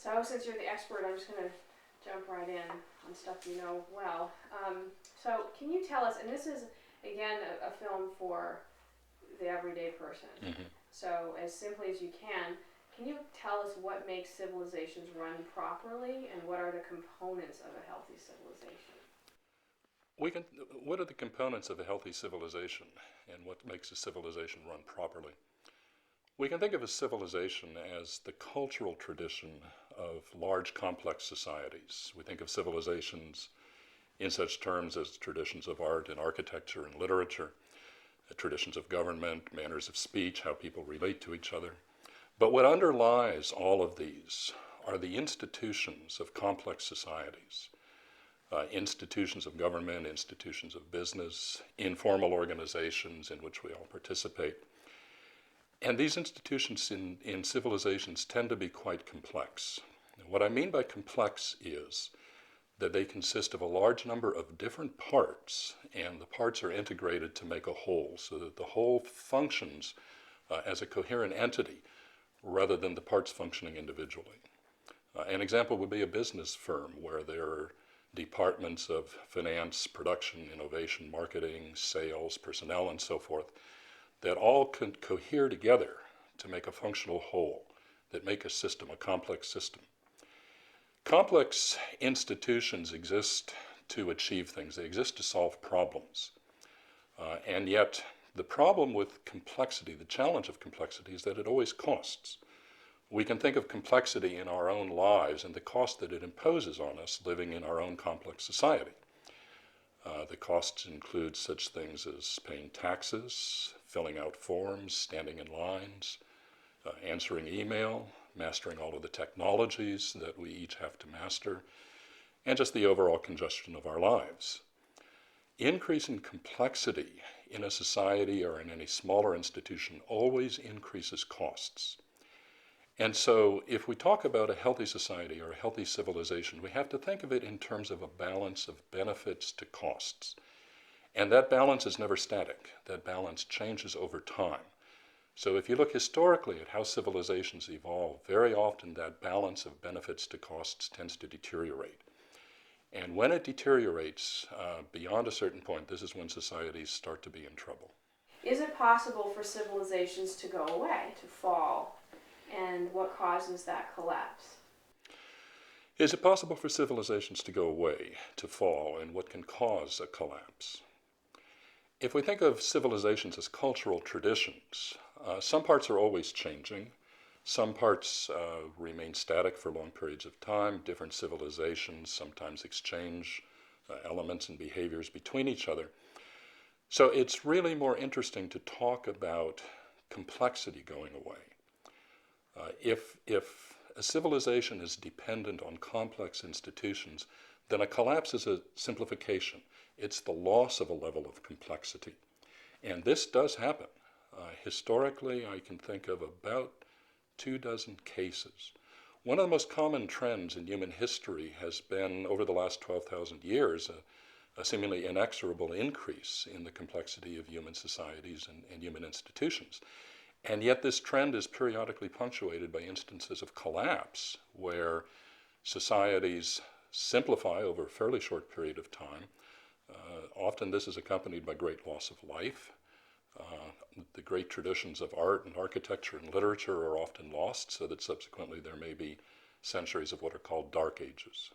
So since you're the expert, I'm just going to jump right in on stuff you know well. So can you tell us, and this is, again, a film for the everyday person. Mm-hmm. So as simply as you can you tell us what makes civilizations run properly and what are the components of a healthy civilization? We can. What are the components of a healthy civilization, and what makes a civilization run properly? We can think of a civilization as the cultural tradition of large, complex societies. We think of civilizations in such terms as traditions of art and architecture and literature, traditions of government, manners of speech, how people relate to each other. But what underlies all of these are the institutions of complex societies, institutions of government, institutions of business, informal organizations in which we all participate. And these institutions in civilizations tend to be quite complex. What I mean by complex is that they consist of a large number of different parts, and the parts are integrated to make a whole, so that the whole functions as a coherent entity rather than the parts functioning individually. An example would be a business firm where there are departments of finance, production, innovation, marketing, sales, personnel, and so forth that all can cohere together to make a functional whole, that make a system, a complex system. Complex institutions exist to achieve things. They exist to solve problems. And yet, the problem with complexity, the challenge of complexity, is that it always costs. We can think of complexity in our own lives and the cost that it imposes on us living in our own complex society. The costs include such things as paying taxes, filling out forms, standing in lines, answering email, mastering all of the technologies that we each have to master, and just the overall congestion of our lives. Increase in complexity in a society or in any smaller institution always increases costs. And so if we talk about a healthy society or a healthy civilization, we have to think of it in terms of a balance of benefits to costs. And that balance is never static. That balance changes over time. So if you look historically at how civilizations evolve, very often that balance of benefits to costs tends to deteriorate. And when it deteriorates beyond a certain point, this is when societies start to be in trouble. Is it possible for civilizations to go away, to fall? And what causes that collapse? Is it possible for civilizations to go away, to fall, and what can cause a collapse? If we think of civilizations as cultural traditions, some parts are always changing. Some parts remain static for long periods of time. Different civilizations sometimes exchange elements and behaviors between each other. So it's really more interesting to talk about complexity going away. If a civilization is dependent on complex institutions, then a collapse is a simplification. It's the loss of a level of complexity. And this does happen. Historically, I can think of about 24 cases. One of the most common trends in human history has been, over the last 12,000 years, a seemingly inexorable increase in the complexity of human societies and human institutions. And yet this trend is periodically punctuated by instances of collapse where societies simplify over a fairly short period of time. Often this is accompanied by great loss of life. The great traditions of art and architecture and literature are often lost, so that subsequently there may be centuries of what are called dark ages.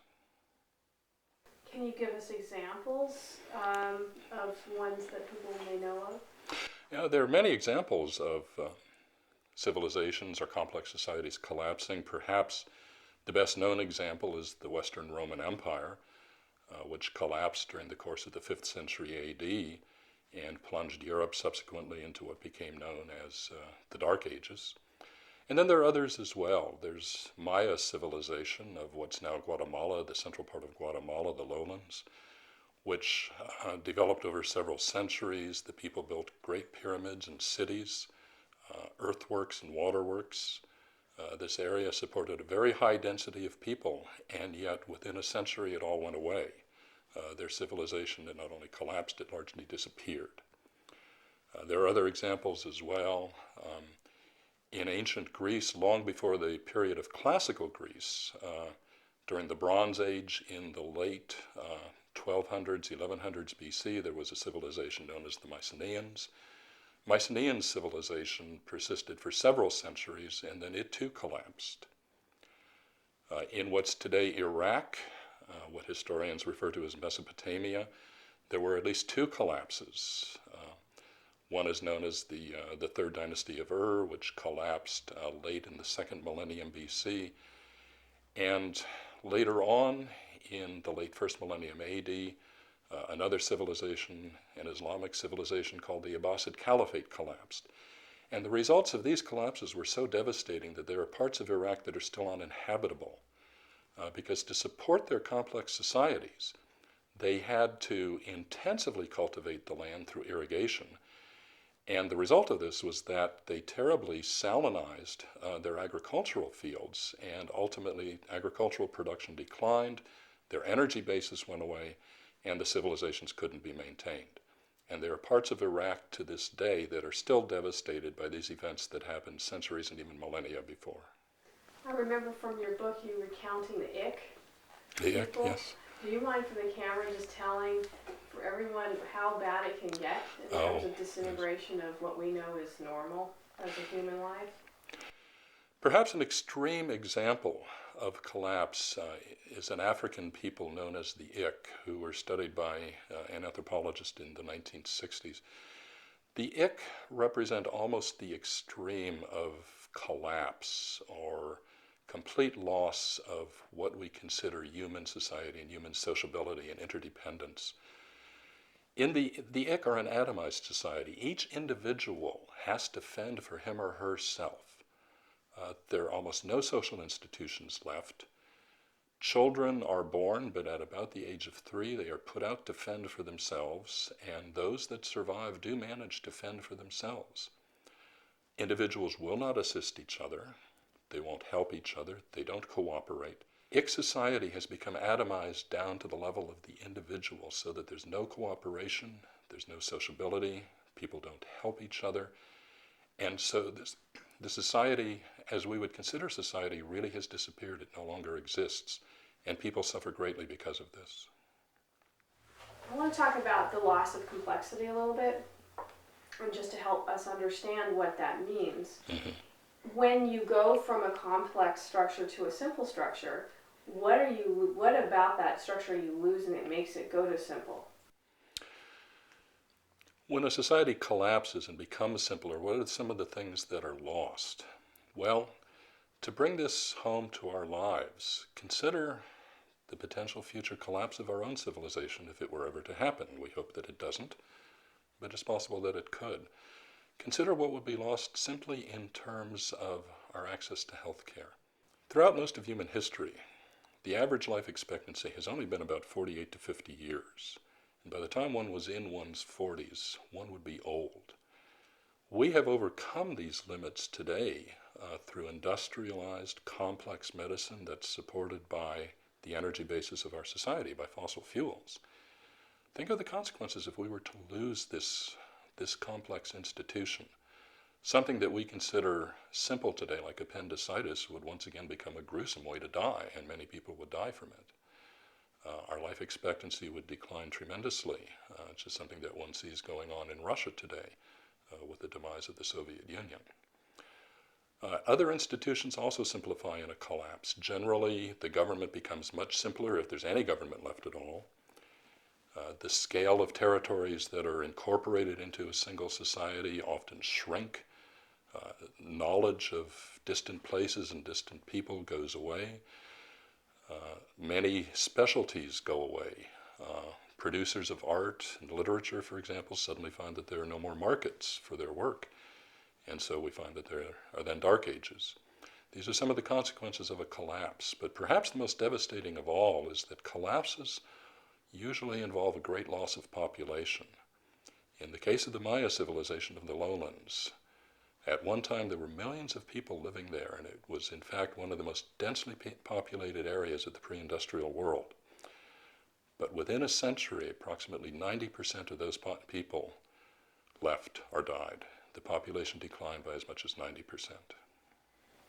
Can you give us examples of ones that people may know of? Yeah, there are many examples of civilizations or complex societies collapsing. Perhaps the best known example is the Western Roman Empire, which collapsed during the course of the 5th century AD and plunged Europe subsequently into what became known as the Dark Ages. And then there are others as well. There's Maya civilization of what's now Guatemala, the central part of Guatemala, the lowlands, which developed over several centuries. The people built great pyramids and cities, earthworks and waterworks. This area supported a very high density of people, and yet within a century it all went away. Their civilization had not only collapsed, it largely disappeared. There are other examples as well. in ancient Greece, long before the period of classical Greece, during the Bronze Age, in the late 1200s, 1100s BC, there was a civilization known as the Mycenaeans. Mycenaean civilization persisted for several centuries, and then it too collapsed. In what's today Iraq, what historians refer to as Mesopotamia, there were at least two collapses. One is known as the Third Dynasty of Ur, which collapsed late in the second millennium BC. And later on, in the late first millennium AD, another civilization, an Islamic civilization called the Abbasid Caliphate, collapsed. And the results of these collapses were so devastating that there are parts of Iraq that are still uninhabitable, because to support their complex societies, they had to intensively cultivate the land through irrigation. And the result of this was that they terribly salinized their agricultural fields, and ultimately agricultural production declined, their energy basis went away, and the civilizations couldn't be maintained. And there are parts of Iraq to this day that are still devastated by these events that happened centuries and even millennia before. I remember from your book you recounting the ick. The ick, yes. Do you mind for the camera just telling for everyone how bad it can get in terms of disintegration of what we know is normal as a human life? Perhaps an extreme example of collapse is an African people known as the Ik, who were studied by an anthropologist in the 1960s. The Ik represent almost the extreme of collapse or complete loss of what we consider human society and human sociability and interdependence. In the Ik are an atomized society. Each individual has to fend for him or herself. There are almost no social institutions left. Children are born, but at about the age of 3, they are put out to fend for themselves, and those that survive do manage to fend for themselves. Individuals will not assist each other. They won't help each other. They don't cooperate. Ik society has become atomized down to the level of the individual, so that there's no cooperation, there's no sociability, people don't help each other. And so the society, as we would consider society, really has disappeared. It no longer exists. And people suffer greatly because of this. I want to talk about the loss of complexity a little bit, and just to help us understand what that means. Mm-hmm. When you go from a complex structure to a simple structure, what about that structure are you losing that makes it go to simple? When a society collapses and becomes simpler, what are some of the things that are lost? Well, to bring this home to our lives, consider the potential future collapse of our own civilization if it were ever to happen. We hope that it doesn't, but it's possible that it could. Consider what would be lost simply in terms of our access to health care. Throughout most of human history, the average life expectancy has only been about 48 to 50 years. And by the time one was in one's 40s, one would be old. We have overcome these limits today through industrialized, complex medicine that's supported by the energy basis of our society, by fossil fuels. Think of the consequences if we were to lose this complex institution. Something that we consider simple today, like appendicitis, would once again become a gruesome way to die, and many people would die from it. Our life expectancy would decline tremendously, which is something that one sees going on in Russia today with the demise of the Soviet Union. Other institutions also simplify in a collapse. Generally, the government becomes much simpler, if there's any government left at all. The scale of territories that are incorporated into a single society often shrink. Knowledge of distant places and distant people goes away. Many specialties go away. Producers of art and literature, for example, suddenly find that there are no more markets for their work. And so we find that there are then dark ages. These are some of the consequences of a collapse. But perhaps the most devastating of all is that collapses usually involve a great loss of population. In the case of the Maya civilization of the lowlands, at one time there were millions of people living there, and it was in fact one of the most densely populated areas of the pre-industrial world. But within a century, approximately 90% of those people left or died. the population declined by as much as 90%.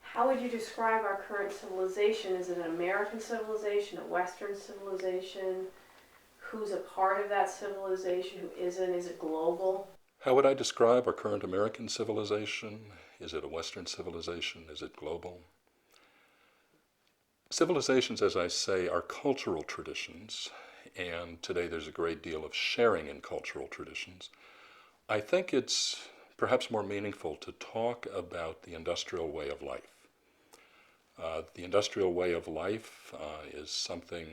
How would you describe our current civilization? Is it an American civilization, a Western civilization? Who's a part of that civilization, who isn't? Is it global? How would I describe our current American civilization? Is it a Western civilization? Is it global? Civilizations, as I say, are cultural traditions, and today there's a great deal of sharing in cultural traditions. I think it's perhaps more meaningful to talk about the industrial way of life. The industrial way of life is something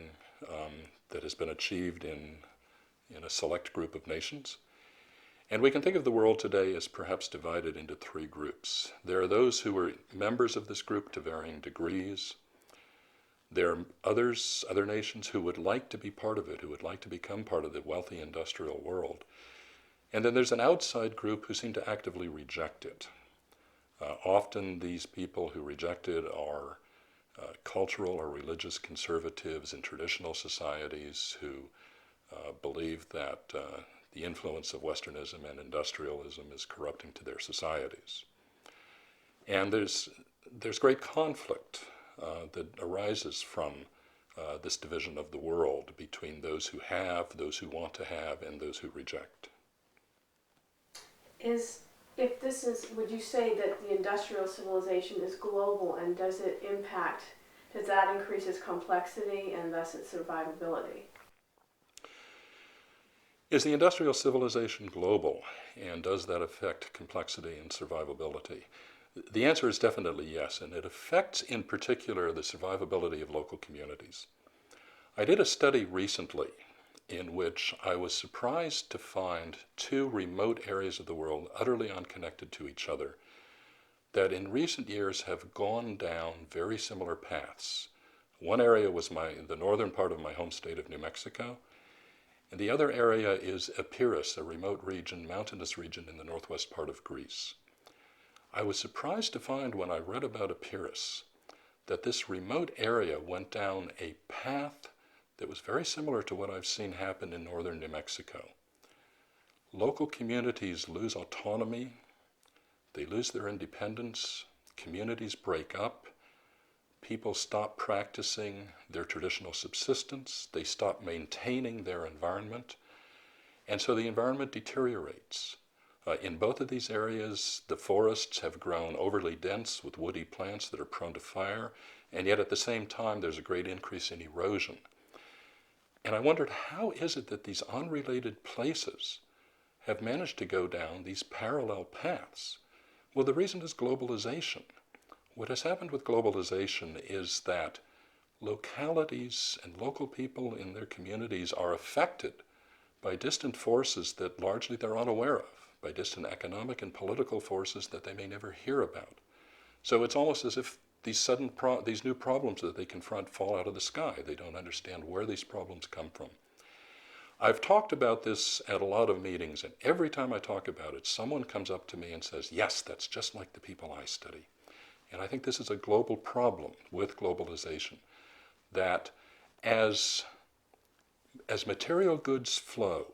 that has been achieved in a select group of nations. And we can think of the world today as perhaps divided into three groups. There are those who are members of this group to varying degrees. There are other nations who would like to be part of it, who would like to become part of the wealthy industrial world. And then there's an outside group who seem to actively reject it. Often these people who reject it are cultural or religious conservatives in traditional societies who believe that the influence of Westernism and industrialism is corrupting to their societies. And there's great conflict that arises from this division of the world between those who have, those who want to have, and those who reject. Would you say that the industrial civilization is global, and does that increase its complexity and thus its survivability? Is the industrial civilization global, and does that affect complexity and survivability? The answer is definitely yes, and it affects in particular the survivability of local communities. I did a study recently in which I was surprised to find two remote areas of the world utterly unconnected to each other that in recent years have gone down very similar paths. One area was the northern part of my home state of New Mexico, and the other area is Epirus, a remote region, mountainous region in the northwest part of Greece. I was surprised to find when I read about Epirus that this remote area went down a path that was very similar to what I've seen happen in northern New Mexico. Local communities lose autonomy, they lose their independence, communities break up, people stop practicing their traditional subsistence, they stop maintaining their environment, and so the environment deteriorates. In both of these areas, the forests have grown overly dense with woody plants that are prone to fire, and yet at the same time there's a great increase in erosion. And I wondered, how is it that these unrelated places have managed to go down these parallel paths? Well, the reason is globalization. What has happened with globalization is that localities and local people in their communities are affected by distant forces that largely they're unaware of, by distant economic and political forces that they may never hear about. So it's almost as if these new problems that they confront fall out of the sky. They don't understand where these problems come from. I've talked about this at a lot of meetings, and every time I talk about it, someone comes up to me and says, yes, that's just like the people I study. And I think this is a global problem with globalization, that as material goods flow,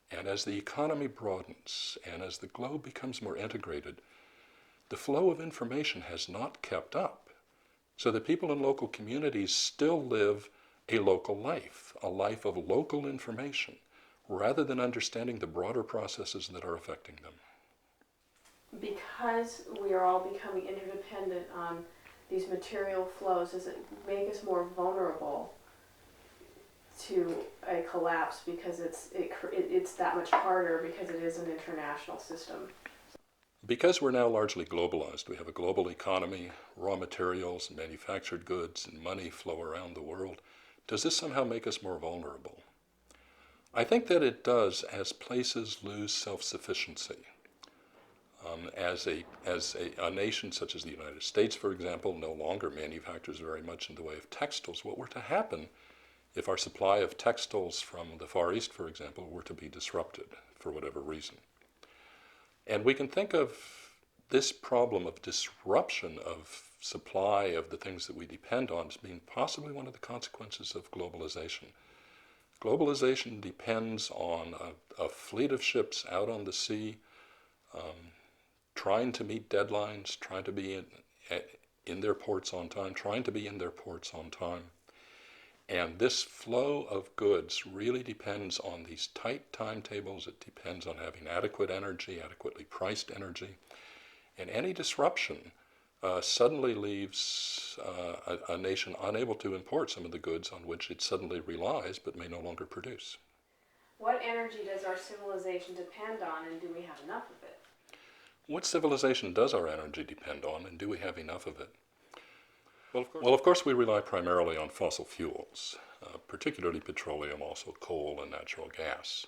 and as the economy broadens, and as the globe becomes more integrated, the flow of information has not kept up. So the people in local communities still live a local life, a life of local information, rather than understanding the broader processes that are affecting them. Because we are all becoming interdependent on these material flows, does it make us more vulnerable to a collapse because it's that much harder because it is an international system? Because we're now largely globalized, we have a global economy, raw materials, and manufactured goods, and money flow around the world. Does this somehow make us more vulnerable? I think that it does as places lose self-sufficiency. As a nation such as the United States, for example, no longer manufactures very much in the way of textiles, what were to happen if our supply of textiles from the Far East, for example, were to be disrupted for whatever reason? And we can think of this problem of disruption of supply of the things that we depend on as being possibly one of the consequences of globalization. Globalization depends on a fleet of ships out on the sea, trying to meet deadlines, trying to be in their ports on time, trying to be in their ports on time. And this flow of goods really depends on these tight timetables. It depends on having adequate energy, adequately priced energy. And any disruption suddenly leaves a nation unable to import some of the goods on which it suddenly relies but may no longer produce. What energy does our civilization depend on, and do we have enough of it? What civilization does our energy depend on, and do we have enough of it? Well, of course we rely primarily on fossil fuels, particularly petroleum, also coal and natural gas.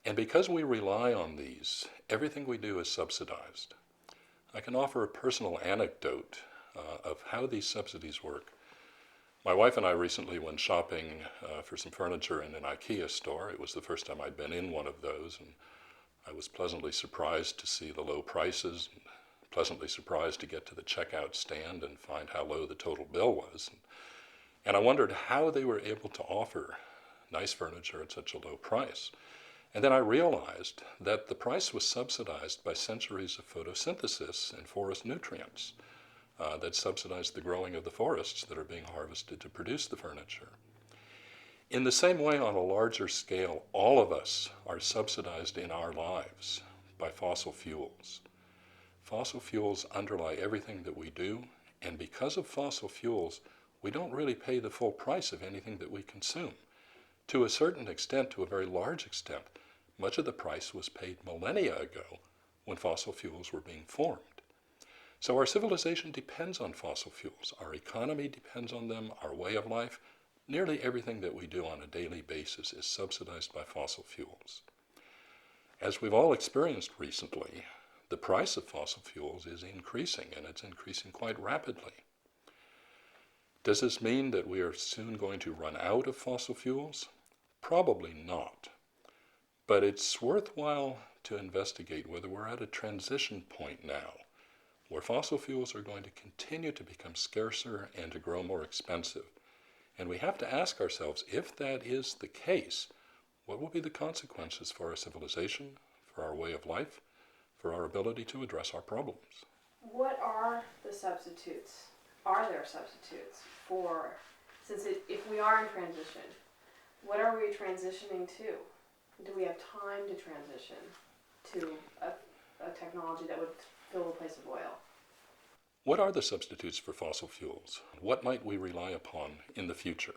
And because we rely on these, everything we do is subsidized. I can offer a personal anecdote of how these subsidies work. My wife and I recently went shopping for some furniture in an IKEA store. It was the first time I'd been in one of those, and I was pleasantly surprised to see the low prices, and pleasantly surprised to get to the checkout stand and find how low the total bill was. And I wondered how they were able to offer nice furniture at such a low price. And then I realized that the price was subsidized by centuries of photosynthesis and forest nutrients that subsidized the growing of the forests that are being harvested to produce the furniture. In the same way, on a larger scale, all of us are subsidized in our lives by fossil fuels. Fossil fuels underlie everything that we do, and because of fossil fuels, we don't really pay the full price of anything that we consume. To a certain extent, to a very large extent, much of the price was paid millennia ago when fossil fuels were being formed. So our civilization depends on fossil fuels. Our economy depends on them, our way of life. Nearly everything that we do on a daily basis is subsidized by fossil fuels. As we've all experienced recently, the price of fossil fuels is increasing, and it's increasing quite rapidly. Does this mean that we are soon going to run out of fossil fuels? Probably not. But it's worthwhile to investigate whether we're at a transition point now, where fossil fuels are going to continue to become scarcer and to grow more expensive. And we have to ask ourselves, if that is the case, what will be the consequences for our civilization, for our way of life, for our ability to address our problems? What are the substitutes? Are there substitutes for, if we are in transition, what are we transitioning to? Do we have time to transition to a technology that would fill the place of oil? What are the substitutes for fossil fuels? What might we rely upon in the future?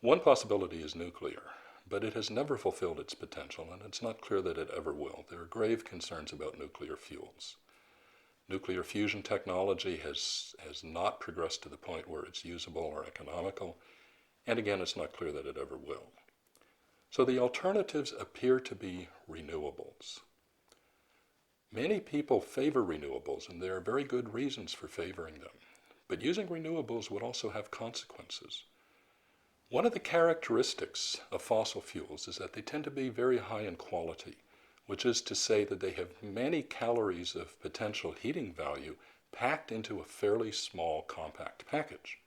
One possibility is nuclear, but it has never fulfilled its potential, and it's not clear that it ever will. There are grave concerns about nuclear fuels. Nuclear fusion technology has not progressed to the point where it's usable or economical, and again, it's not clear that it ever will. So the alternatives appear to be renewables. Many people favor renewables, and there are very good reasons for favoring them. But using renewables would also have consequences. One of the characteristics of fossil fuels is that they tend to be very high in quality, which is to say that they have many calories of potential heating value packed into a fairly small, compact package.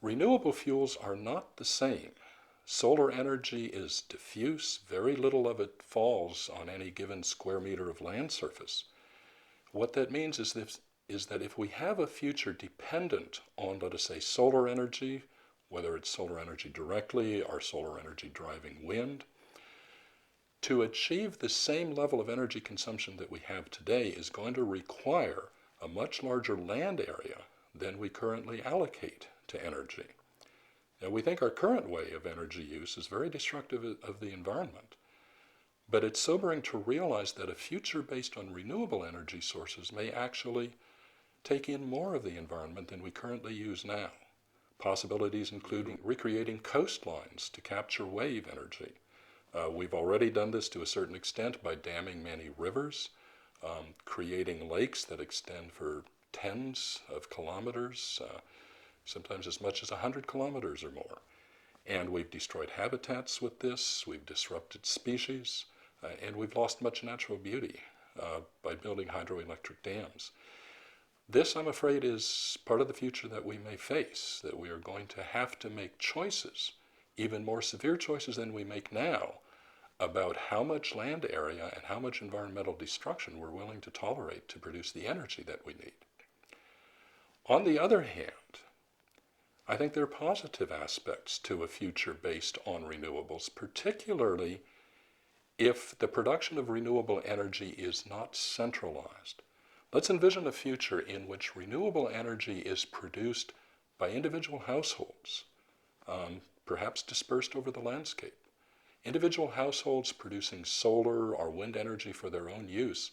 Renewable fuels are not the same. Solar energy is diffuse. Very little of it falls on any given square meter of land surface. What that means is that if we have a future dependent on, let us say, solar energy, whether it's solar energy directly or solar energy driving wind, to achieve the same level of energy consumption that we have today is going to require a much larger land area than we currently allocate to energy. Now, we think our current way of energy use is very destructive of the environment, but it's sobering to realize that a future based on renewable energy sources may actually take in more of the environment than we currently use now. Possibilities including recreating coastlines to capture wave energy. We've already done this to a certain extent by damming many rivers, creating lakes that extend for tens of kilometers, sometimes as much as 100 kilometers or more. And we've destroyed habitats with this, we've disrupted species, and we've lost much natural beauty by building hydroelectric dams. This, I'm afraid, is part of the future that we may face, that we are going to have to make choices, even more severe choices than we make now, about how much land area and how much environmental destruction we're willing to tolerate to produce the energy that we need. On the other hand, I think there are positive aspects to a future based on renewables, particularly if the production of renewable energy is not centralized. Let's envision a future in which renewable energy is produced by individual households, perhaps dispersed over the landscape. Individual households producing solar or wind energy for their own use,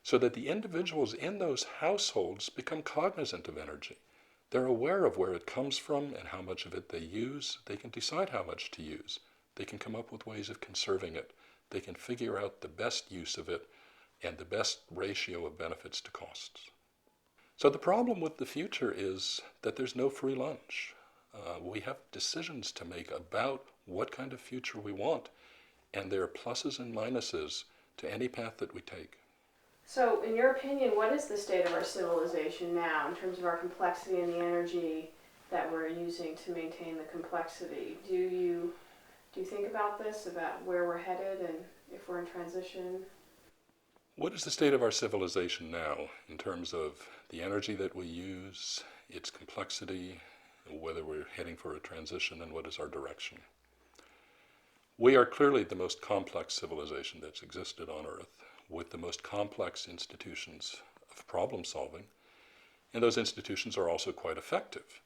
so that the individuals in those households become cognizant of energy. They're aware of where it comes from and how much of it they use. They can decide how much to use. They can come up with ways of conserving it. They can figure out the best use of it and the best ratio of benefits to costs. So the problem with the future is that there's no free lunch. We have decisions to make about what kind of future we want, and there are pluses and minuses to any path that we take. So, in your opinion, what is the state of our civilization now in terms of our complexity and the energy that we're using to maintain the complexity? Do you think about this, about where we're headed and if we're in transition? What is the state of our civilization now in terms of the energy that we use, its complexity, whether we're heading for a transition, and what is our direction? We are clearly the most complex civilization that's existed on Earth, with the most complex institutions of problem solving, and those institutions are also quite effective.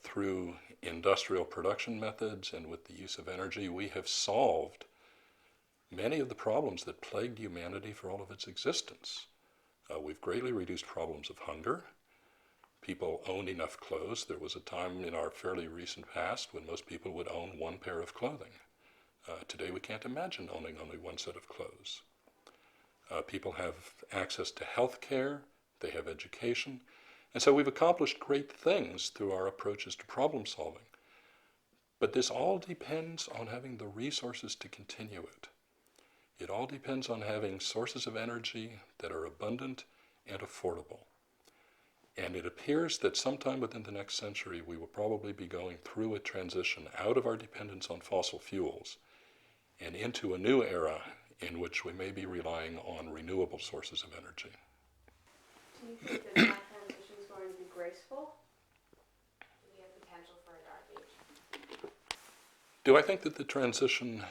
Through industrial production methods and with the use of energy, we have solved many of the problems that plagued humanity for all of its existence. We've greatly reduced problems of hunger. People owned enough clothes. There was a time in our fairly recent past when most people would own one pair of clothing. Today we can't imagine owning only one set of clothes. People have access to health care, they have education, and so we've accomplished great things through our approaches to problem solving. But this all depends on having the resources to continue it. It all depends on having sources of energy that are abundant and affordable. And it appears that sometime within the next century we will probably be going through a transition out of our dependence on fossil fuels and into a new era in which we may be relying on renewable sources of energy. Do you think that transition is going to be graceful? Do we have potential for a dark age? Do I think that the transition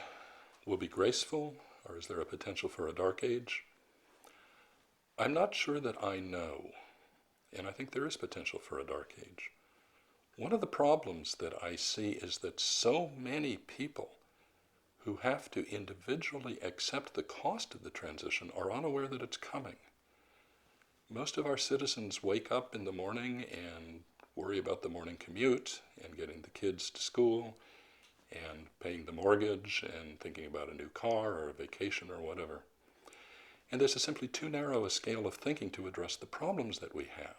will be graceful, or is there a potential for a dark age? I'm not sure that I know, and I think there is potential for a dark age. One of the problems that I see is that so many people who have to individually accept the cost of the transition are unaware that it's coming. Most of our citizens wake up in the morning and worry about the morning commute and getting the kids to school and paying the mortgage and thinking about a new car or a vacation or whatever. And this is simply too narrow a scale of thinking to address the problems that we have.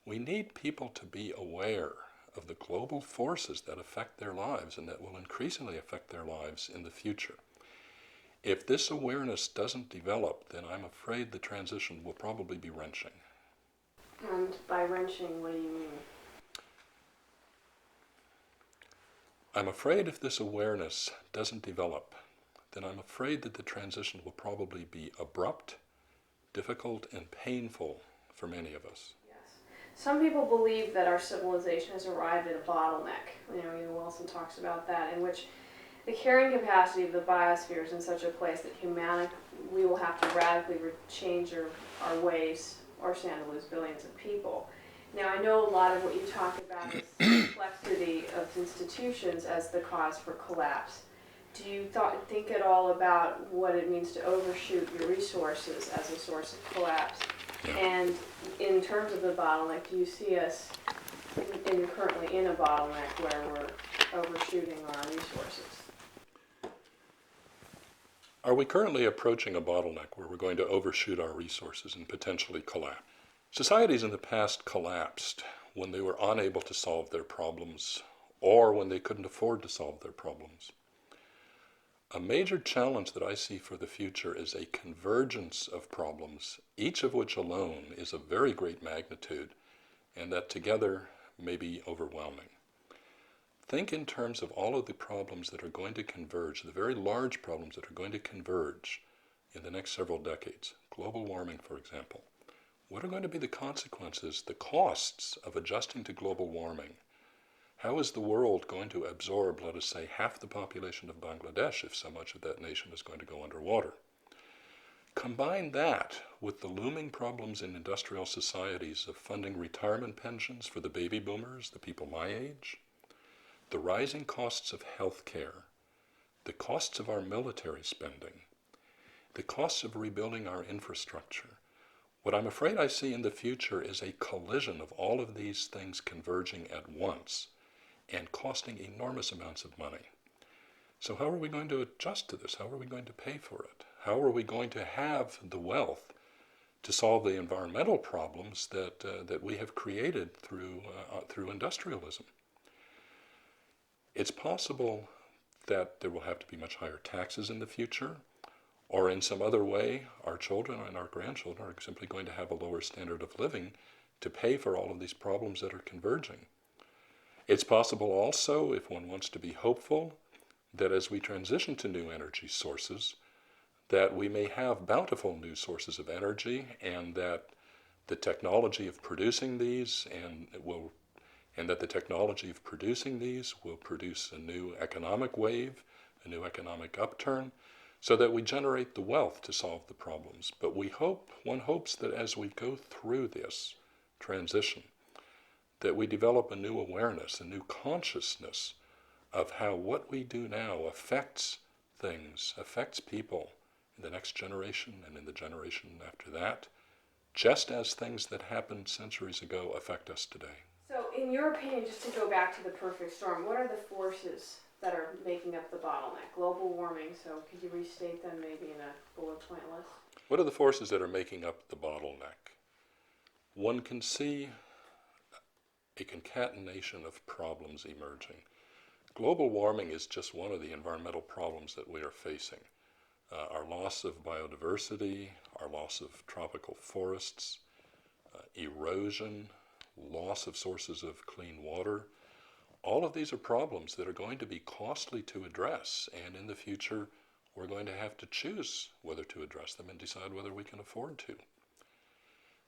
We need people to be aware of the global forces that affect their lives and that will increasingly affect their lives in the future. If this awareness doesn't develop, then I'm afraid the transition will probably be wrenching. And by wrenching, what do you mean? I'm afraid if this awareness doesn't develop, then I'm afraid that the transition will probably be abrupt, difficult, and painful for many of us. Some people believe that our civilization has arrived at a bottleneck. Ian Wilson talks about that, in which the carrying capacity of the biosphere is in such a place that we will have to radically change our ways or stand to lose billions of people. Now, I know a lot of what you talk about is the complexity of institutions as the cause for collapse. Do you think at all about what it means to overshoot your resources as a source of collapse? Yeah. And in terms of the bottleneck, do you see us currently in a bottleneck where we're overshooting our resources? Are we currently approaching a bottleneck where we're going to overshoot our resources and potentially collapse? Societies in the past collapsed when they were unable to solve their problems or when they couldn't afford to solve their problems. A major challenge that I see for the future is a convergence of problems, each of which alone is of very great magnitude, and that together may be overwhelming. think in terms of all of the problems that are going to converge, the very large problems that are going to converge in the next several decades. Global warming, for example. What are going to be the consequences, the costs of adjusting to global warming? How is the world going to absorb, let us say, half the population of Bangladesh if so much of that nation is going to go underwater? Combine that with the looming problems in industrial societies of funding retirement pensions for the baby boomers, the people my age, the rising costs of health care, the costs of our military spending, the costs of rebuilding our infrastructure. What I'm afraid I see in the future is a collision of all of these things converging at once and costing enormous amounts of money. So how are we going to adjust to this? How are we going to pay for it? How are we going to have the wealth to solve the environmental problems that we have created through industrialism? It's possible that there will have to be much higher taxes in the future, or in some other way, our children and our grandchildren are simply going to have a lower standard of living to pay for all of these problems that are converging. It's possible also, if one wants to be hopeful, that as we transition to new energy sources, that we may have bountiful new sources of energy, and that the technology of producing these will produce a new economic wave, a new economic upturn, so that we generate the wealth to solve the problems. But one hopes that as we go through this transition, that we develop a new awareness, a new consciousness of how what we do now affects things, affects people in the next generation and in the generation after that, just as things that happened centuries ago affect us today. So in your opinion, just to go back to the perfect storm, what are the forces that are making up the bottleneck? Global warming, so could you restate them maybe in a bullet point list? What are the forces that are making up the bottleneck? One can see a concatenation of problems emerging. Global warming is just one of the environmental problems that we are facing. Our loss of biodiversity, our loss of tropical forests, erosion, loss of sources of clean water. All of these are problems that are going to be costly to address, and in the future we're going to have to choose whether to address them and decide whether we can afford to.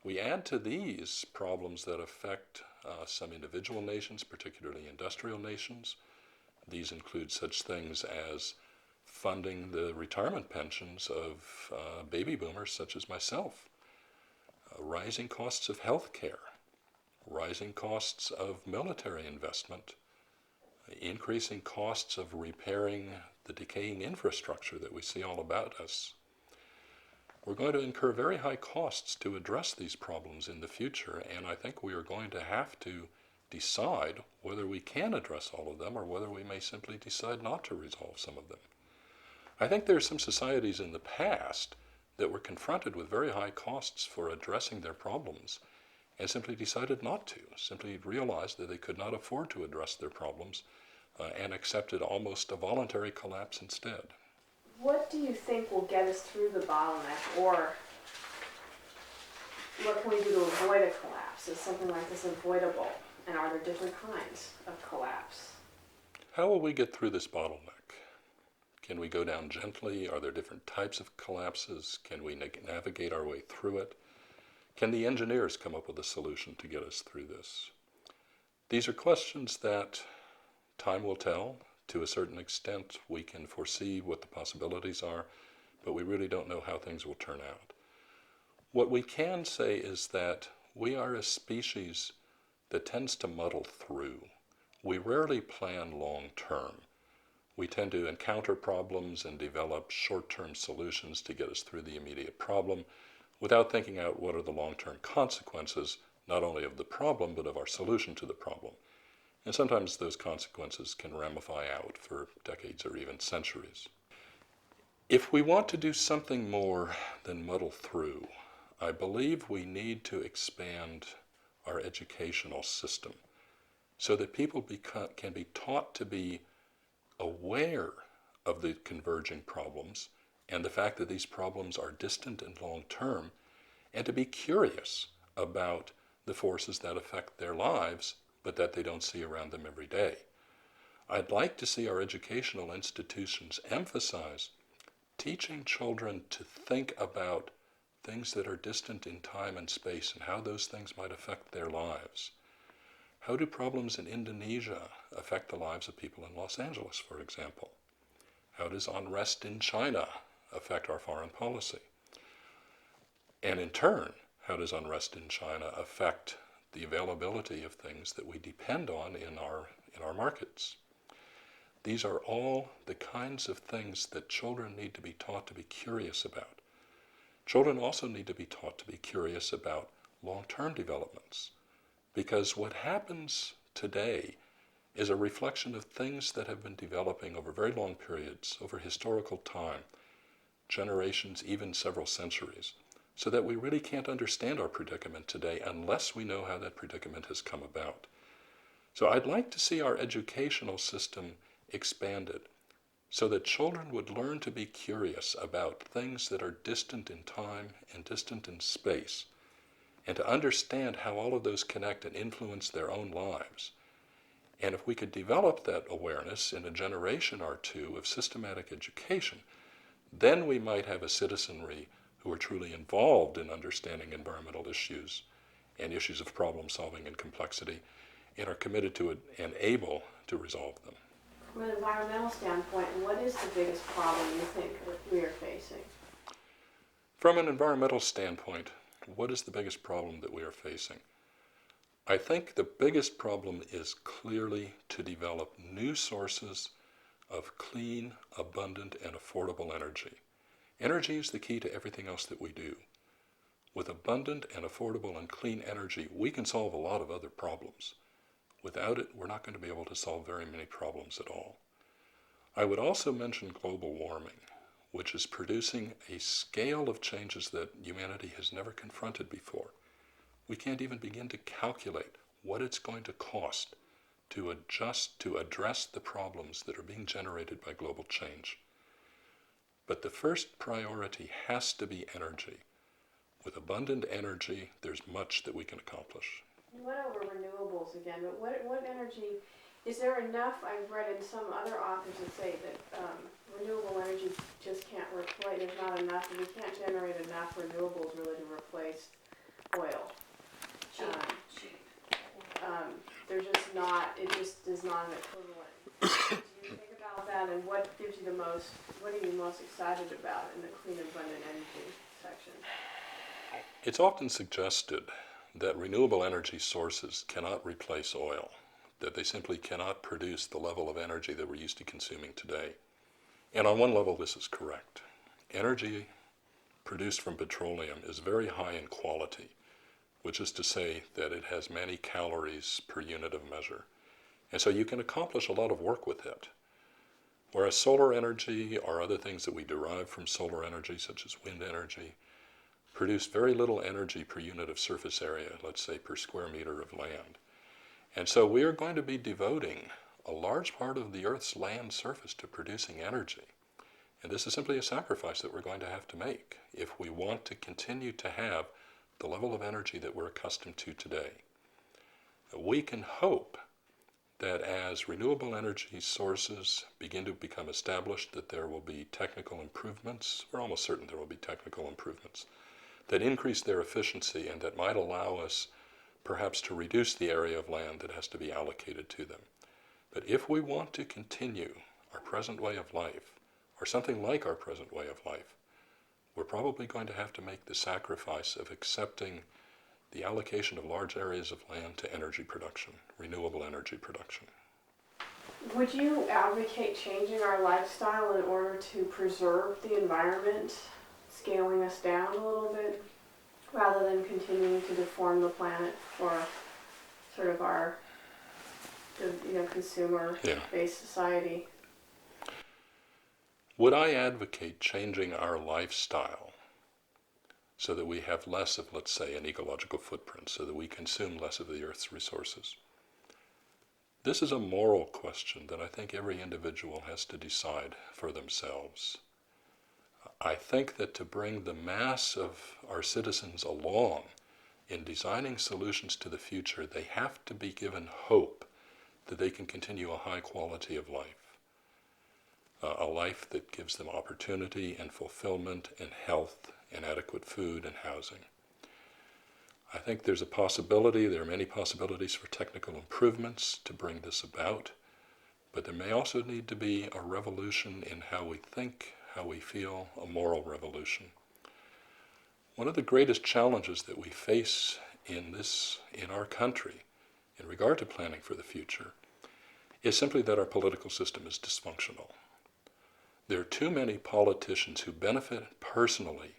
We add to these problems that affect some individual nations, particularly industrial nations. These include such things as funding the retirement pensions of baby boomers such as myself, rising costs of health care, rising costs of military investment, increasing costs of repairing the decaying infrastructure that we see all about us. We're going to incur very high costs to address these problems in the future, and I think we are going to have to decide whether we can address all of them or whether we may simply decide not to resolve some of them. I think there are some societies in the past that were confronted with very high costs for addressing their problems and simply decided not to, simply realized that they could not afford to address their problems and accepted almost a voluntary collapse instead. What do you think will get us through the bottleneck, or what can we do to avoid a collapse? Is something like this avoidable? And are there different kinds of collapse? How will we get through this bottleneck? Can we go down gently? Are there different types of collapses? Can we navigate our way through it? Can the engineers come up with a solution to get us through this? These are questions that time will tell. To a certain extent, we can foresee what the possibilities are, but we really don't know how things will turn out. What we can say is that we are a species that tends to muddle through. We rarely plan long term. We tend to encounter problems and develop short-term solutions to get us through the immediate problem without thinking out what are the long-term consequences, not only of the problem, but of our solution to the problem. And sometimes those consequences can ramify out for decades or even centuries. If we want to do something more than muddle through, I believe we need to expand our educational system so that people can be taught to be aware of the converging problems and the fact that these problems are distant and long-term, and to be curious about the forces that affect their lives but that they don't see around them every day. I'd like to see our educational institutions emphasize teaching children to think about things that are distant in time and space and how those things might affect their lives. How do problems in Indonesia affect the lives of people in Los Angeles, for example? How does unrest in China affect our foreign policy? And in turn, how does unrest in China affect the availability of things that we depend on in our markets? These are all the kinds of things that children need to be taught to be curious about. Children also need to be taught to be curious about long-term developments, because what happens today is a reflection of things that have been developing over very long periods, over historical time, generations, even several centuries, so that we really can't understand our predicament today unless we know how that predicament has come about. So I'd like to see our educational system expanded so that children would learn to be curious about things that are distant in time and distant in space, and to understand how all of those connect and influence their own lives. And if we could develop that awareness in a generation or two of systematic education, then we might have a citizenry who are truly involved in understanding environmental issues and issues of problem solving and complexity, and are committed to it and able to resolve them. From an environmental standpoint, what is the biggest problem you think that we are facing? From an environmental standpoint, what is the biggest problem that we are facing? I think the biggest problem is clearly to develop new sources of clean, abundant, and affordable energy. Energy is the key to everything else that we do. With abundant and affordable and clean energy, we can solve a lot of other problems. Without it, we're not going to be able to solve very many problems at all. I would also mention global warming, which is producing a scale of changes that humanity has never confronted before. We can't even begin to calculate what it's going to cost to address the problems that are being generated by global change. But the first priority has to be energy. With abundant energy, there's much that we can accomplish. You went over renewables again, but what energy, is there enough? I've read in some other authors that say that renewable energy just can't replace, there's not enough, we can't generate enough renewables really to replace oil. There's just not, it just is not an equivalent. Do you think about that, and what are you most excited about in the clean abundant energy section? It's often suggested that renewable energy sources cannot replace oil, that they simply cannot produce the level of energy that we're used to consuming today. And on one level, this is correct. Energy produced from petroleum is very high in quality, which is to say that it has many calories per unit of measure. And so you can accomplish a lot of work with it. Whereas solar energy or other things that we derive from solar energy, such as wind energy, produce very little energy per unit of surface area, let's say per square meter of land. And so we are going to be devoting a large part of the Earth's land surface to producing energy. And this is simply a sacrifice that we're going to have to make if we want to continue to have the level of energy that we're accustomed to today. We can hope that as renewable energy sources begin to become established, that there will be technical improvements, we're almost certain there will be technical improvements, that increase their efficiency and that might allow us perhaps to reduce the area of land that has to be allocated to them. But if we want to continue our present way of life, or something like our present way of life, we're probably going to have to make the sacrifice of accepting the allocation of large areas of land to energy production, renewable energy production. Would you advocate changing our lifestyle in order to preserve the environment, scaling us down a little bit, rather than continuing to deform the planet for sort of our consumer-based society? Would I advocate changing our lifestyle so that we have less of, let's say, an ecological footprint, so that we consume less of the Earth's resources? This is a moral question that I think every individual has to decide for themselves. I think that to bring the mass of our citizens along in designing solutions to the future, they have to be given hope that they can continue a high quality of life, a life that gives them opportunity and fulfillment and health and adequate food and housing. I think there's a possibility, there are many possibilities for technical improvements to bring this about, but there may also need to be a revolution in how we think, how we feel, a moral revolution. One of the greatest challenges that we face in our country in regard to planning for the future is simply that our political system is dysfunctional. There are too many politicians who benefit personally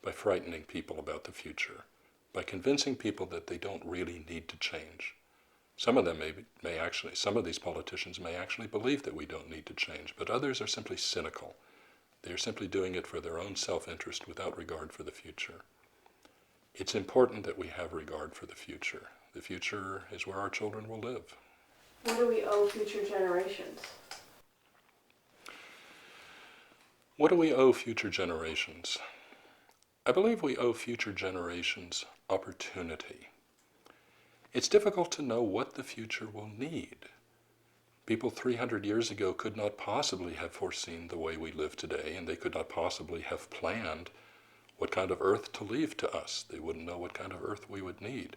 by frightening people about the future, by convincing people that they don't really need to change. Some of them some of these politicians may actually believe that we don't need to change, but others are simply cynical. They're simply doing it for their own self-interest without regard for the future. It's important that we have regard for the future. The future is where our children will live. What do we owe future generations? What do we owe future generations? I believe we owe future generations opportunity. It's difficult to know what the future will need. People 300 years ago could not possibly have foreseen the way we live today, and they could not possibly have planned what kind of earth to leave to us. They wouldn't know what kind of earth we would need.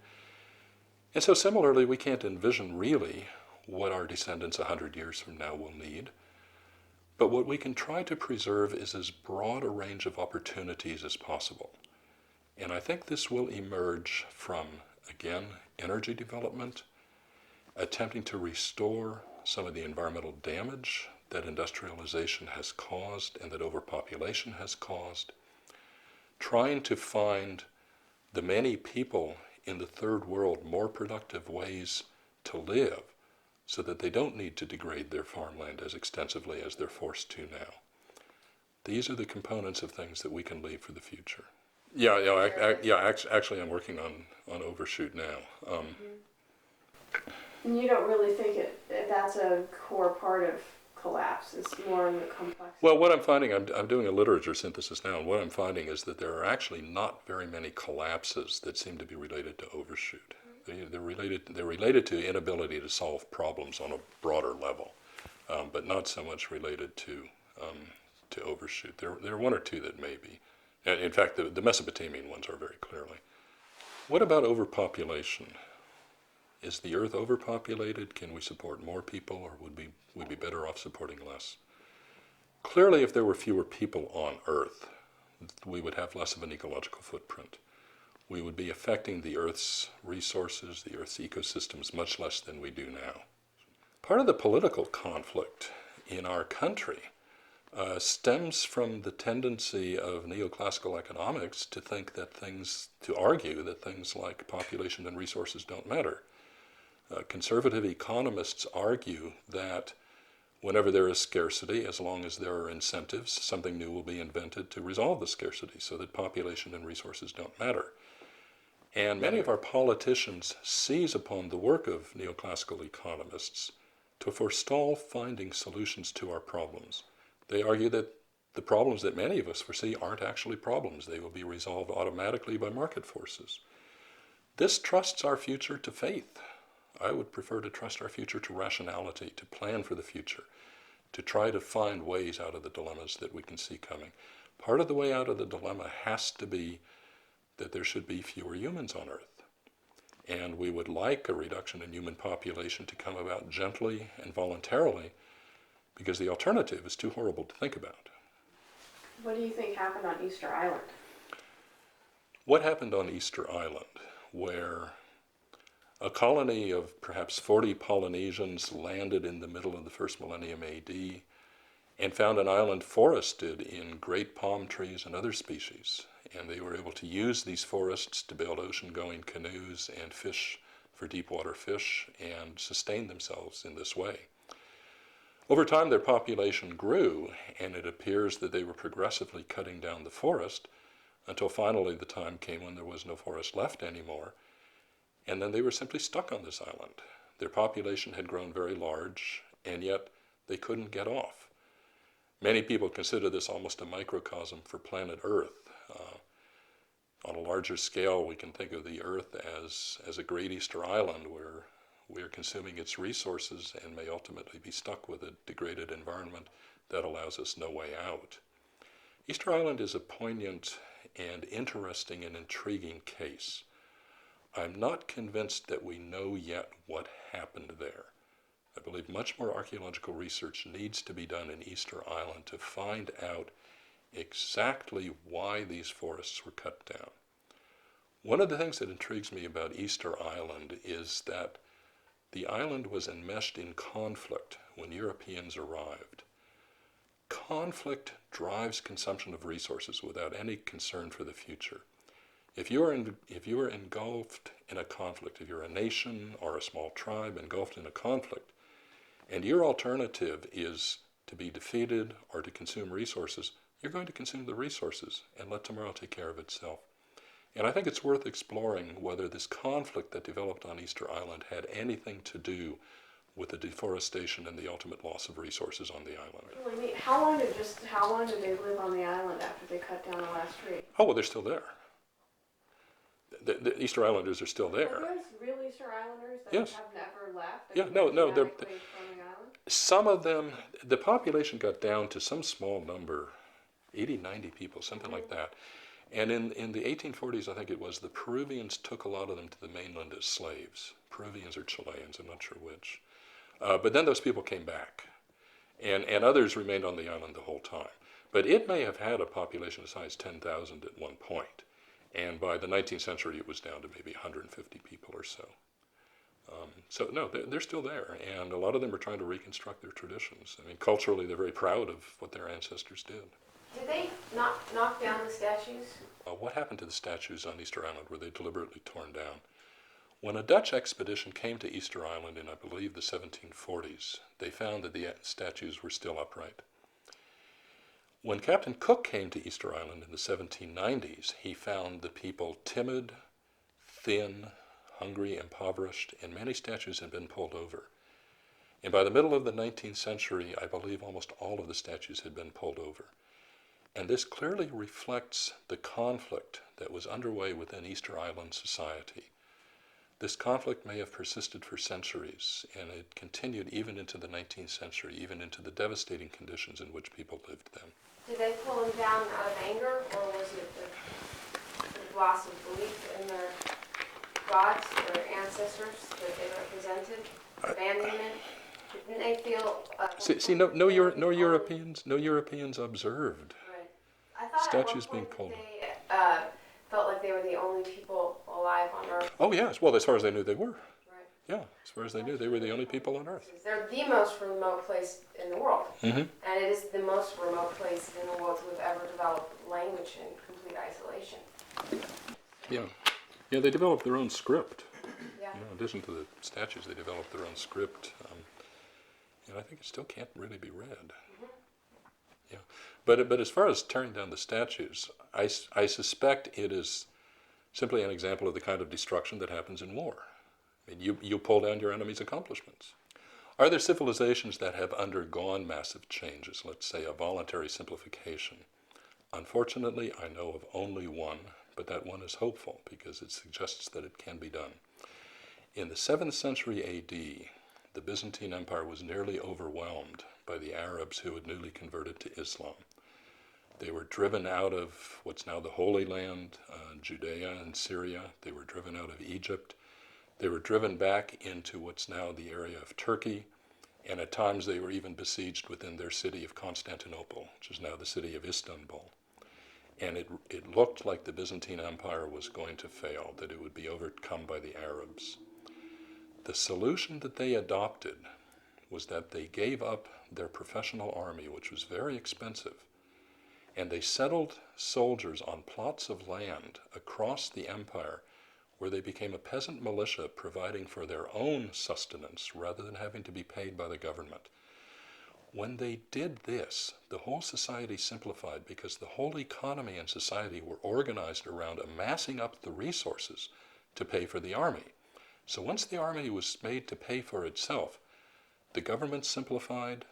And so similarly, we can't envision really what our descendants 100 years from now will need. But what we can try to preserve is as broad a range of opportunities as possible. And I think this will emerge from, again, energy development, attempting to restore some of the environmental damage that industrialization has caused and that overpopulation has caused, trying to find the many people in the third world more productive ways to live so that they don't need to degrade their farmland as extensively as they're forced to now. These are the components of things that we can leave for the future. Actually I'm working on Overshoot now. And you don't really think that's a core part of collapse? It's more in the complexity? Well, what I'm finding, I'm doing a literature synthesis now, and what I'm finding is that there are actually not very many collapses that seem to be related to overshoot. They're related to inability to solve problems on a broader level, but not so much related to overshoot. There are one or two that may be. In fact, the Mesopotamian ones are very clearly. What about overpopulation? Is the Earth overpopulated? Can we support more people, or would we be better off supporting less? Clearly, if there were fewer people on Earth, we would have less of an ecological footprint. We would be affecting the Earth's resources, the Earth's ecosystems, much less than we do now. Part of the political conflict in our country stems from the tendency of neoclassical economics to argue that things like population and resources don't matter. Conservative economists argue that whenever there is scarcity, as long as there are incentives, something new will be invented to resolve the scarcity so that population and resources don't matter. And many of our politicians seize upon the work of neoclassical economists to forestall finding solutions to our problems. They argue that the problems that many of us foresee aren't actually problems. They will be resolved automatically by market forces. This trusts our future to faith. I would prefer to trust our future to rationality, to plan for the future, to try to find ways out of the dilemmas that we can see coming. Part of the way out of the dilemma has to be that there should be fewer humans on Earth. And we would like a reduction in human population to come about gently and voluntarily, because the alternative is too horrible to think about. What do you think happened on Easter Island? What happened on Easter Island, where a colony of perhaps 40 Polynesians landed in the middle of the first millennium AD and found an island forested in great palm trees and other species. And they were able to use these forests to build ocean-going canoes and fish for deep water fish and sustain themselves in this way. Over time, their population grew, and it appears that they were progressively cutting down the forest until finally the time came when there was no forest left anymore. And then they were simply stuck on this island. Their population had grown very large, and yet they couldn't get off. Many people consider this almost a microcosm for planet Earth. On a larger scale, we can think of the Earth as a great Easter Island where We are consuming its resources and may ultimately be stuck with a degraded environment that allows us no way out. Easter Island is a poignant and interesting and intriguing case. I'm not convinced that we know yet what happened there. I believe much more archaeological research needs to be done in Easter Island to find out exactly why these forests were cut down. One of the things that intrigues me about Easter Island is that the island was enmeshed in conflict when Europeans arrived. Conflict drives consumption of resources without any concern for the future. If you are engulfed in a conflict, if you're a nation or a small tribe engulfed in a conflict, and your alternative is to be defeated or to consume resources, you're going to consume the resources and let tomorrow take care of itself. And I think it's worth exploring whether this conflict that developed on Easter Island had anything to do with the deforestation and the ultimate loss of resources on the island. Really neat. How long did they live on the island after they cut down the last tree? Oh, well, they're still there. The Easter Islanders are still there. Are those real Easter Islanders that Yes. have never left? Yeah, no, they're, From the island? some of them, the population got down to some small number, 80, 90 people, something like that. And in the 1840s, I think it was, the Peruvians took a lot of them to the mainland as slaves. Peruvians or Chileans, I'm not sure which. But then those people came back, and others remained on the island the whole time. But it may have had a population as high as 10,000 at one point, and by the 19th century it was down to maybe 150 people or so. So no, they're still there, and a lot of them are trying to reconstruct their traditions. I mean, culturally they're very proud of what their ancestors did. Did they knock down the statues? What happened to the statues on Easter Island? Were they deliberately torn down? When a Dutch expedition came to Easter Island in, I believe, the 1740s, they found that the statues were still upright. When Captain Cook came to Easter Island in the 1790s, he found the people timid, thin, hungry, impoverished, and many statues had been pulled over. And by the middle of the 19th century, I believe almost all of the statues had been pulled over. And this clearly reflects the conflict that was underway within Easter Island society. This conflict may have persisted for centuries, and it continued even into the 19th century, even into the devastating conditions in which people lived then. Did they pull them down out of anger, or was it the loss of belief in their gods, their ancestors that they represented? Abandonment? Didn't they feel? No Europeans observed Right. I thought statues at one being point pulled. They felt like they were the only people alive on Earth. Oh yes, well, as far as they knew, they were. Right. Yeah, as far as they knew, they were the only people on Earth. They're the most remote place in the world, Mm-hmm. and it is the most remote place in the world to have ever developed language in complete isolation. Yeah, they developed their own script. Yeah. You know, in addition to the statues, they developed their own script, and I think it still can't really be read. Mm-hmm. Yeah, but as far as tearing down the statues, I suspect it is simply an example of the kind of destruction that happens in war. I mean, you pull down your enemy's accomplishments. Are there civilizations that have undergone massive changes, let's say a voluntary simplification? Unfortunately, I know of only one, but that one is hopeful because it suggests that it can be done. In the 7th century AD, the Byzantine Empire was nearly overwhelmed by the Arabs who had newly converted to Islam. They were driven out of what's now the Holy Land, Judea and Syria. They were driven out of Egypt. They were driven back into what's now the area of Turkey, and at times they were even besieged within their city of Constantinople, which is now the city of Istanbul. And it looked like the Byzantine Empire was going to fail, that it would be overcome by the Arabs. The solution that they adopted was that they gave up their professional army, which was very expensive, and they settled soldiers on plots of land across the empire where they became a peasant militia providing for their own sustenance rather than having to be paid by the government. When they did this, the whole society simplified because the whole economy and society were organized around amassing up the resources to pay for the army. So once the army was made to pay for itself, the government simplified,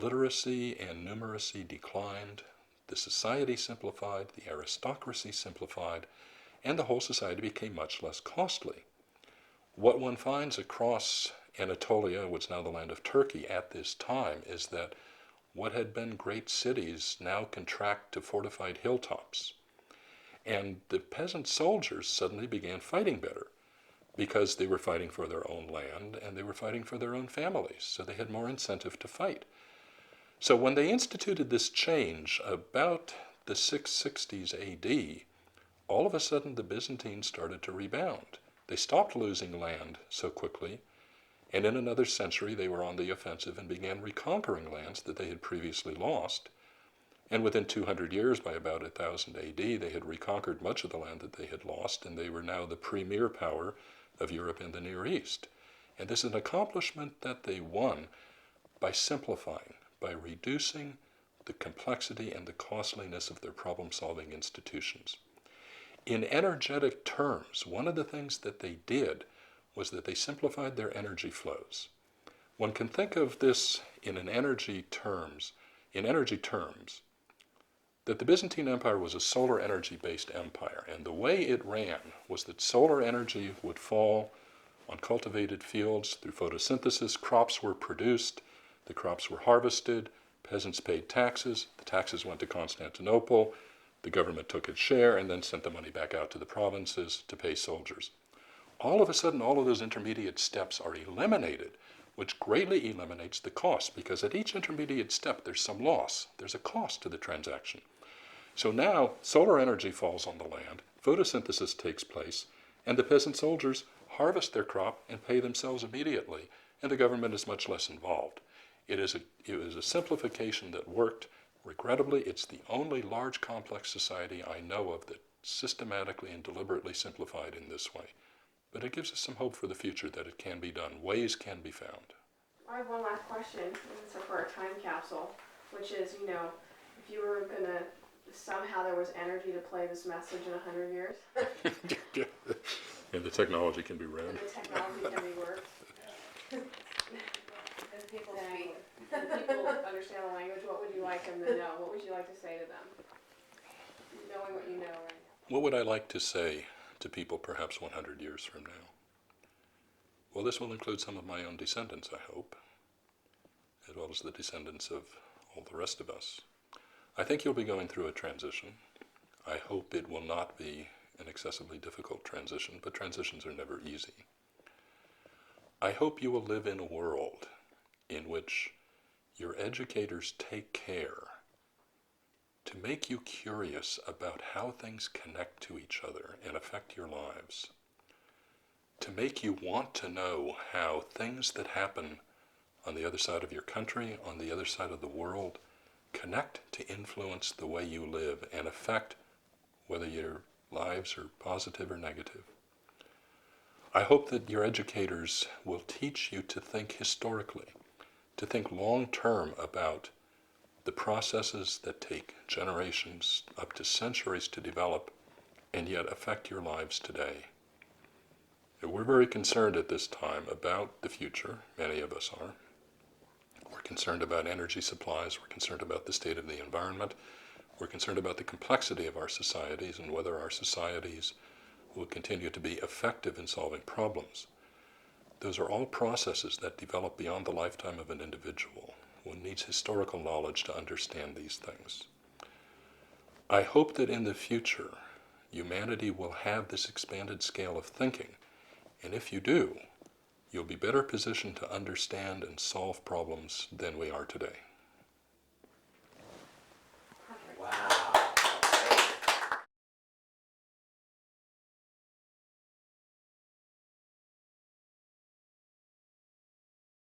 literacy and numeracy declined, the society simplified, the aristocracy simplified, and the whole society became much less costly. What one finds across Anatolia, what's now the land of Turkey at this time, is that what had been great cities now contract to fortified hilltops. And the peasant soldiers suddenly began fighting better because they were fighting for their own land and they were fighting for their own families, so they had more incentive to fight. So when they instituted this change about the 660s AD, all of a sudden the Byzantines started to rebound. They stopped losing land so quickly, and in another century they were on the offensive and began reconquering lands that they had previously lost. And within 200 years, by about 1000 AD, they had reconquered much of the land that they had lost, and they were now the premier power of Europe and the Near East. And this is an accomplishment that they won by simplifying, by reducing the complexity and the costliness of their problem-solving institutions. In energetic terms, one of the things that they did was that they simplified their energy flows. One can think of this in energy terms, that the Byzantine Empire was a solar energy-based empire, and the way it ran was that solar energy would fall on cultivated fields through photosynthesis. Crops were produced, the crops were harvested, peasants paid taxes, the taxes went to Constantinople, the government took its share and then sent the money back out to the provinces to pay soldiers. All of a sudden, all of those intermediate steps are eliminated, which greatly eliminates the cost, because at each intermediate step there's some loss. There's a cost to the transaction. So now solar energy falls on the land, photosynthesis takes place, and the peasant soldiers harvest their crop and pay themselves immediately, and the government is much less involved. It was a simplification that worked. Regrettably, it's the only large complex society I know of that systematically and deliberately simplified in this way. But it gives us some hope for the future that it can be done. Ways can be found. I have one last question, and it's for our time capsule, which is, if you were going to, somehow there was energy to play this message in 100 years. And the technology can be read. And the technology can be worked. And people speak. And people understand the language. What would you like them to know? What would you like to say to them? Knowing what you know right now. What would I like to say to people perhaps 100 years from now? Well, this will include some of my own descendants, I hope, as well as the descendants of all the rest of us. I think you'll be going through a transition. I hope it will not be an excessively difficult transition, but transitions are never easy. I hope you will live in a world in which your educators take care to make you curious about how things connect to each other and affect your lives, to make you want to know how things that happen on the other side of your country, on the other side of the world, connect to influence the way you live and affect whether your lives are positive or negative. I hope that your educators will teach you to think historically, to think long-term about the processes that take generations up to centuries to develop and yet affect your lives today. We're very concerned at this time about the future, many of us are. We're concerned about energy supplies, we're concerned about the state of the environment, we're concerned about the complexity of our societies and whether our societies will continue to be effective in solving problems. Those are all processes that develop beyond the lifetime of an individual. One needs historical knowledge to understand these things. I hope that in the future, humanity will have this expanded scale of thinking, and if you do, you'll be better positioned to understand and solve problems than we are today.